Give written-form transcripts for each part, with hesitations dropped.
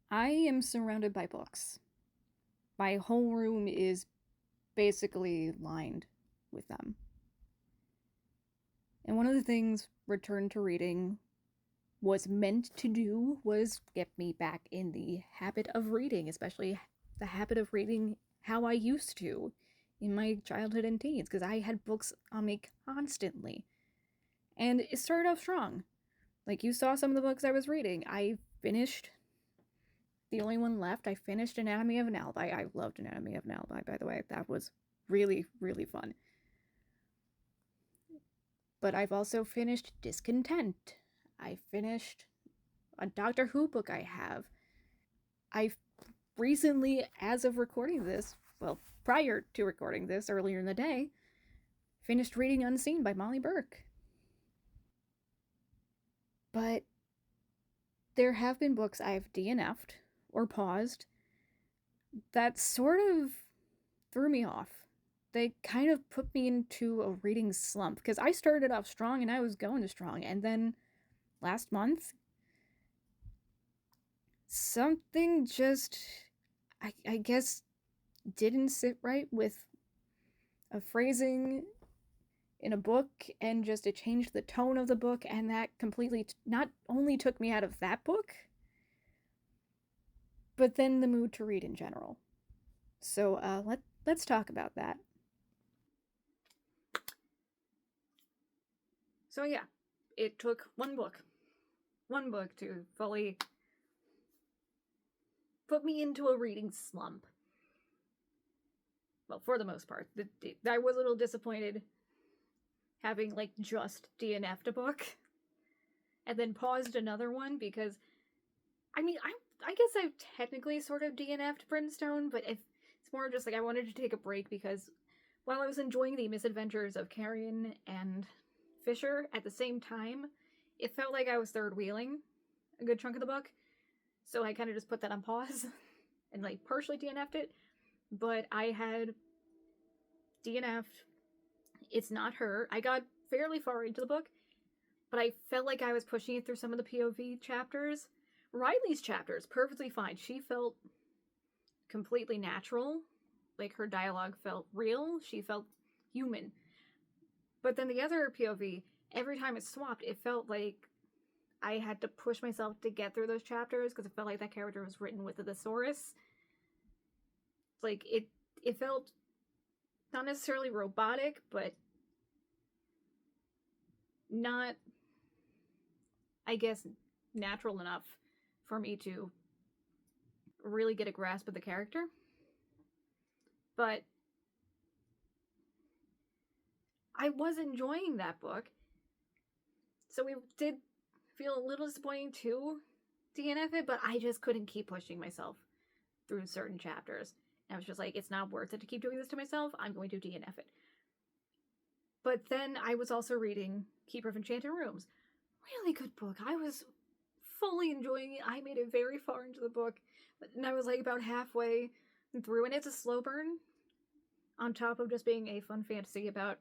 I am surrounded by books. My whole room is basically lined with them. And one of the things Return to Reading was meant to do was get me back in the habit of reading, especially the habit of reading how I used to in my childhood and teens, because I had books on me constantly. And it started off strong. Like, you saw some of the books I was reading. I finished the only one left. I finished Anatomy of an Alibi. I loved Anatomy of an Alibi, by the way. That was really, really fun. But I've also finished Discontent. I finished a Doctor Who book I have. I recently, as of recording this, well, prior to recording this earlier in the day, finished reading Unseen by Molly Burke. But there have been books I've DNF'd or paused that sort of threw me off. They kind of put me into a reading slump because I started off strong and I was going strong, and then last month something just, I guess, didn't sit right with a phrasing in a book, and just it changed the tone of the book, and that completely not only took me out of that book, but then the mood to read in general. So let's talk about that. So yeah, it took one book to fully put me into a reading slump. Well, for the most part, I was a little disappointed having like just DNF'd a book and then paused another one because I mean I guess I've technically sort of DNF'd Brimstone, but if it's more just like I wanted to take a break because while I was enjoying the misadventures of Carrion and Fisher at the same time, it felt like I was third wheeling a good chunk of the book. So I kind of just put that on pause and like partially DNF'd it. But I had DNF'd It's Not Her. I got fairly far into the book, but I felt like I was pushing it through some of the POV chapters. Riley's chapters, perfectly fine. She felt completely natural. Like, her dialogue felt real. She felt human. But then the other POV, every time it swapped, it felt like I had to push myself to get through those chapters because it felt like that character was written with a thesaurus. Like, it felt not necessarily robotic, but not, I guess, natural enough for me to really get a grasp of the character. But I was enjoying that book. So it did feel a little disappointing to DNF it, but I just couldn't keep pushing myself through certain chapters. And I was just like, it's not worth it to keep doing this to myself. I'm going to DNF it. But then I was also reading Keeper of Enchanted Rooms. Really good book. I was fully enjoying it. I made it very far into the book, and I was like about halfway through, and it's a slow burn on top of just being a fun fantasy about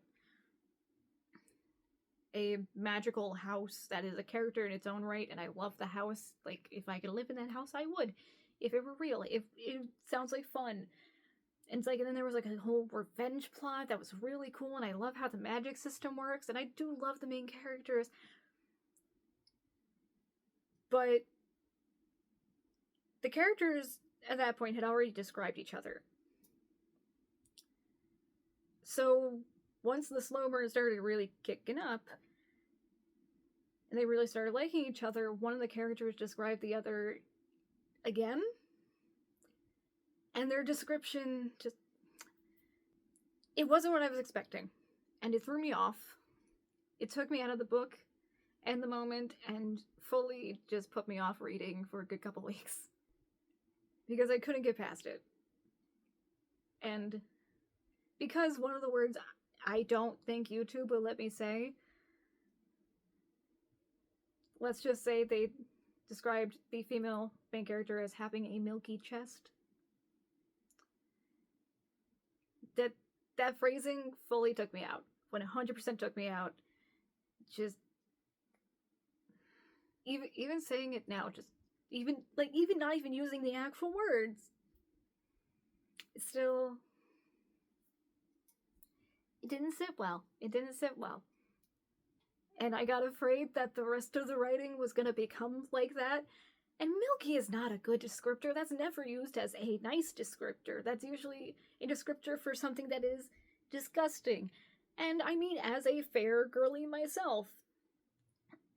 a magical house that is a character in its own right, and I love the house. Like, if I could live in that house, I would. If it were real. If it sounds like fun. And it's like, and then there was like a whole revenge plot that was really cool, and I love how the magic system works, and I do love the main characters. But the characters at that point had already described each other. So once the slow burn started really kicking up, and they really started liking each other, one of the characters described the other again. And their description just, it wasn't what I was expecting. And it threw me off. It took me out of the book and the moment and fully just put me off reading for a good couple weeks. Because I couldn't get past it. And because one of the words I don't think YouTube will let me say, let's just say they described the female main character as having a milky chest. That phrasing fully took me out. 100% took me out. Just even saying it now just even not even using the actual words. Still, it didn't sit well. It didn't sit well. And I got afraid that the rest of the writing was going to become like that. And milky is not a good descriptor. That's never used as a nice descriptor. That's usually a descriptor for something that is disgusting. And I mean, as a fair girly myself,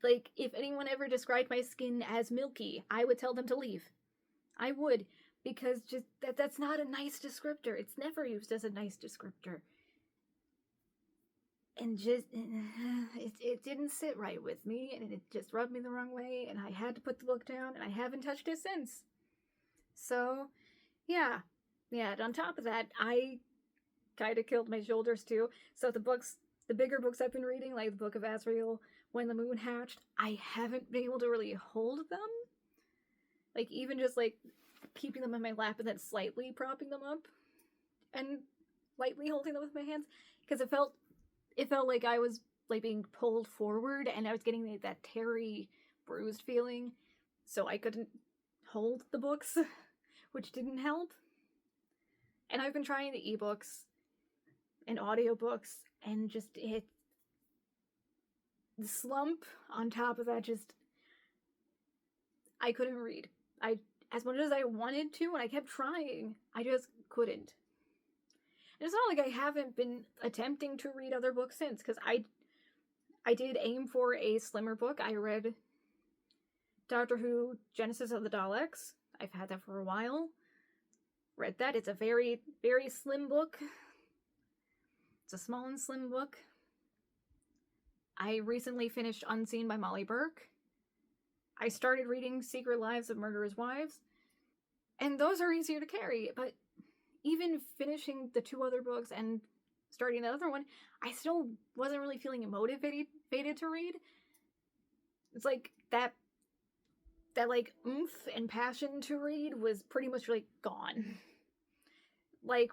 like, if anyone ever described my skin as milky, I would tell them to leave. I would, because just that's not a nice descriptor. It's never used as a nice descriptor. And just, it didn't sit right with me, and it just rubbed me the wrong way, and I had to put the book down, and I haven't touched it since. So, yeah. Yeah, and on top of that, I kind of killed my shoulders too. So the bigger books I've been reading, like the Book of Azrael, When the Moon Hatched, I haven't been able to really hold them. Like, even just, like, keeping them in my lap and then slightly propping them up and lightly holding them with my hands. Because it felt like I was, like, being pulled forward, and I was getting that teary, bruised feeling. So I couldn't hold the books, which didn't help. And I've been trying the ebooks and audiobooks, and just the slump on top of that, just, I couldn't read. As much as I wanted to, and I kept trying, I just couldn't. And it's not like I haven't been attempting to read other books since, because I did aim for a slimmer book. I read Doctor Who, Genesis of the Daleks. I've had that for a while. Read that. It's a very, very slim book. It's a small and slim book. I recently finished Unseen by Molly Burke. I started reading Secret Lives of Murderers' Wives. And those are easier to carry, but even finishing the two other books and starting the other one, I still wasn't really feeling motivated to read. It's like that like oomph and passion to read was pretty much like gone. Like,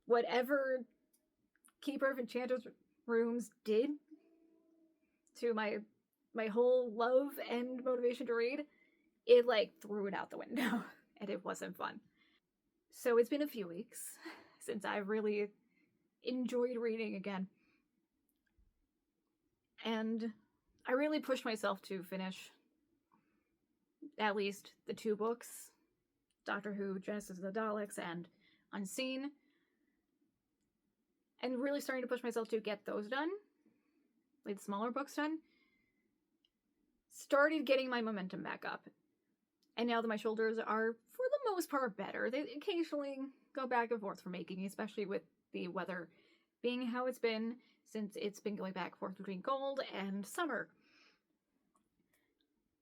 whatever Keeper of Enchanted Rooms did to my whole love and motivation to read, it, like, threw it out the window, and it wasn't fun. So it's been a few weeks since I really enjoyed reading again. And I really pushed myself to finish at least the two books, Doctor Who, Genesis of the Daleks, and Unseen. And really starting to push myself to get those done, like the smaller books done. Started getting my momentum back up. And now that my shoulders are, for the most part, better, they occasionally go back and forth from aching, especially with the weather being how it's been since it's been going back and forth between cold and summer.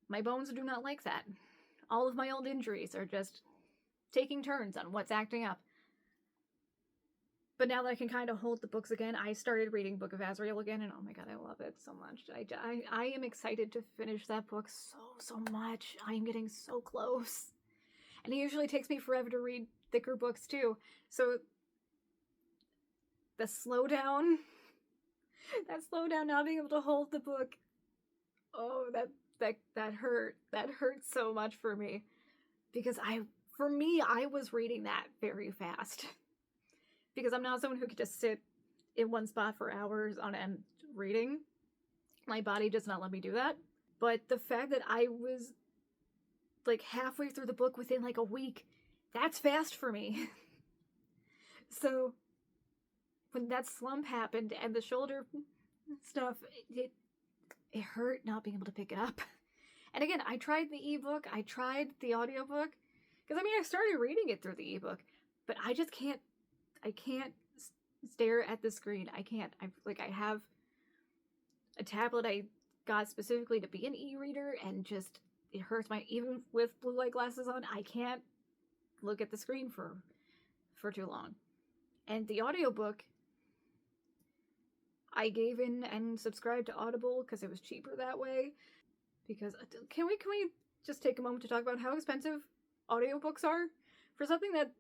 My bones do not like that. All of my old injuries are just taking turns on what's acting up. But now that I can kind of hold the books again, I started reading Book of Azrael again, and oh my god, I love it so much. I am excited to finish that book so much. I am getting so close. And it usually takes me forever to read thicker books too. So the slowdown, not being able to hold the book, oh, that hurt. That hurt so much for me. Because I was reading that very fast. Because I'm not someone who could just sit in one spot for hours on end reading. My body does not let me do that. But the fact that I was, like, halfway through the book within, like, a week, that's fast for me. So when that slump happened and the shoulder stuff, it hurt not being able to pick it up. And again, I tried the ebook, I tried the audiobook, because I mean, I started reading it through the ebook, but I just can't, stare at the screen. I can't. I have a tablet I got specifically to be an e-reader, and just, it hurts even with blue light glasses on, I can't look at the screen for too long. And the audiobook, I gave in and subscribed to Audible because it was cheaper that way. Because, can we just take a moment to talk about how expensive audiobooks are for something that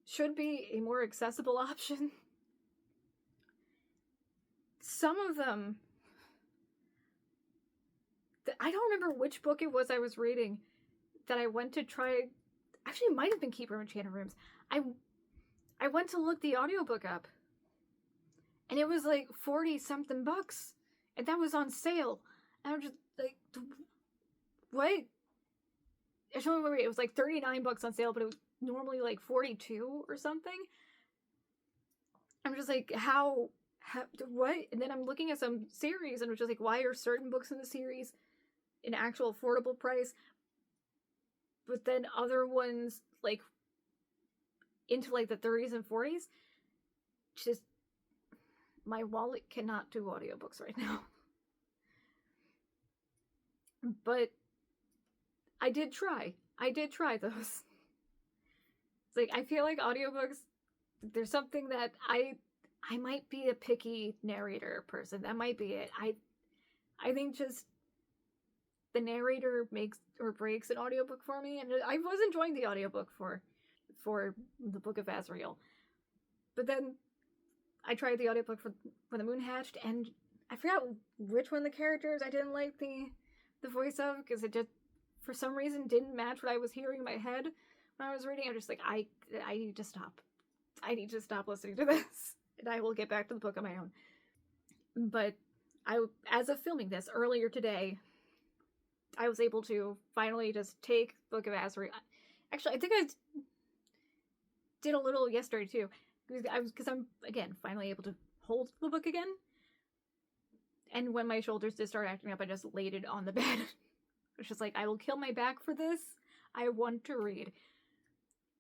should be a more accessible option? Some of them, I don't remember which book it was I was reading, that I went to try. Actually, it might have been Keeper of Enchanted Rooms. I went to look the audiobook up, and it was like 40 something bucks, and that was on sale. And I'm just like, what? Actually, wait, it was like 39 bucks on sale, but it was normally like 42 or something. I'm just like, how, what? And then I'm looking at some series, and I'm just like, why are certain books in the series an actual affordable price, but then other ones like into like the 30s and 40s? Just, my wallet cannot do audiobooks right now. But I did try those. It's like, I feel like audiobooks, there's something that I might be a picky narrator person. That might be it. I think just the narrator makes or breaks an audiobook for me, and I was enjoying the audiobook for the Book of Azrael. But then I tried the audiobook for The Moon Hatched, and I forgot which one of the characters I didn't like the voice of, because it just, for some reason, didn't match what I was hearing in my head when I was reading. I'm just like, I need to stop. I need to stop listening to this, and I will get back to the book on my own. But as of filming this earlier today, I was able to finally just take Book of Azrael. Actually, I think I did a little yesterday too, because I'm again finally able to hold the book again. And when my shoulders did start acting up, I just laid it on the bed. It's just like, I will kill my back for this. I want to read.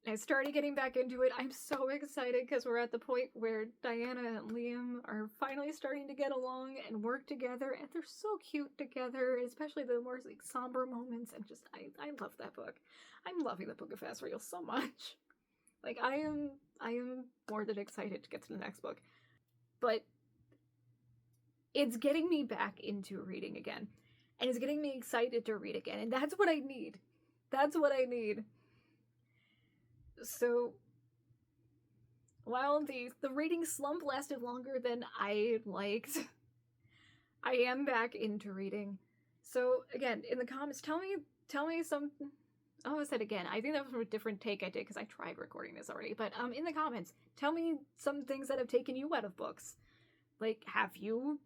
And I started getting back into it. I'm so excited because we're at the point where Diana and Liam are finally starting to get along and work together, and they're so cute together, especially the more like somber moments. And just, I love that book. I'm loving the Book of Azrael so much. Like, I am more than excited to get to the next book. But it's getting me back into reading again. And it's getting me excited to read again. And that's what I need. That's what I need. So, while the reading slump lasted longer than I liked, I am back into reading. So, again, in the comments, tell me some... Oh, I said again. I think that was from a different take I did, because I tried recording this already. But in the comments, tell me some things that have taken you out of books. Like, have you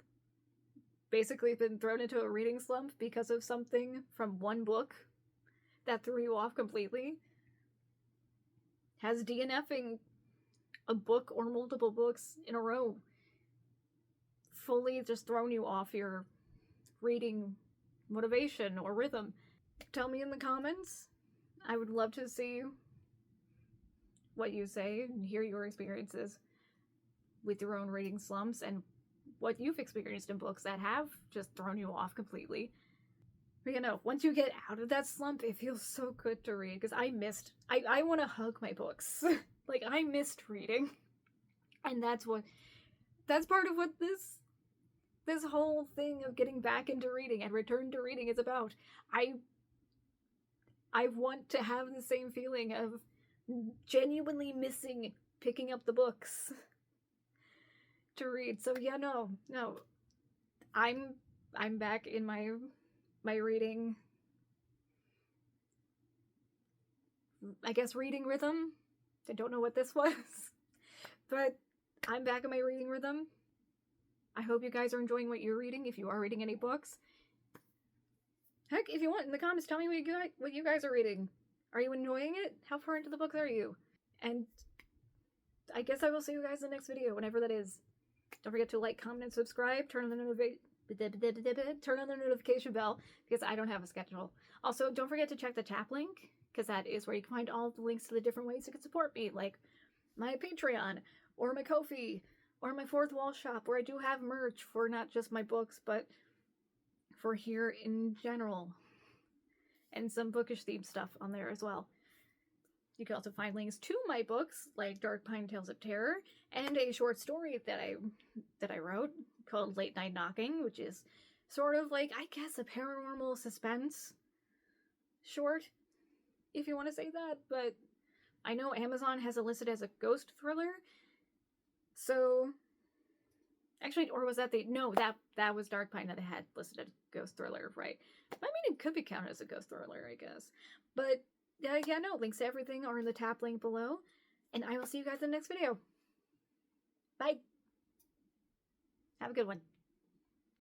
basically been thrown into a reading slump because of something from one book that threw you off completely? Has DNFing a book or multiple books in a row fully just thrown you off your reading motivation or rhythm? Tell me in the comments. I would love to see what you say and hear your experiences with your own reading slumps and what you've experienced in books that have just thrown you off completely. But you know, once you get out of that slump, it feels so good to read, because I want to hug my books. Like, I missed reading. And that's part of what this whole thing of getting back into reading and return to reading is about. I want to have the same feeling of genuinely missing picking up the books to read. So yeah, no. I'm back in my reading, I guess, reading rhythm. I don't know what this was, but I'm back in my reading rhythm. I hope you guys are enjoying what you're reading, if you are reading any books. Heck, if you want, in the comments, tell me what you guys are reading. Are you enjoying it? How far into the books are you? And I guess I will see you guys in the next video, whenever that is. Don't forget to like, comment, and subscribe. Turn on the notification bell, because I don't have a schedule. Also, don't forget to check the chat link, because that is where you can find all the links to the different ways you can support me, like my Patreon, or my Ko-fi, or my Fourth Wall shop, where I do have merch for not just my books, but for here in general. And some bookish themed stuff on there as well. You can also find links to my books, like Dark Pine Tales of Terror, and a short story that I wrote called Late Night Knocking, which is sort of like, I guess, a paranormal suspense short, if you want to say that. But I know Amazon has it listed as a ghost thriller, so Actually, or was that no, that was Dark Pine that had listed a ghost thriller, right? I mean, it could be counted as a ghost thriller, I guess. But, yeah, no, links to everything are in the top link below. And I will see you guys in the next video. Bye! Have a good one.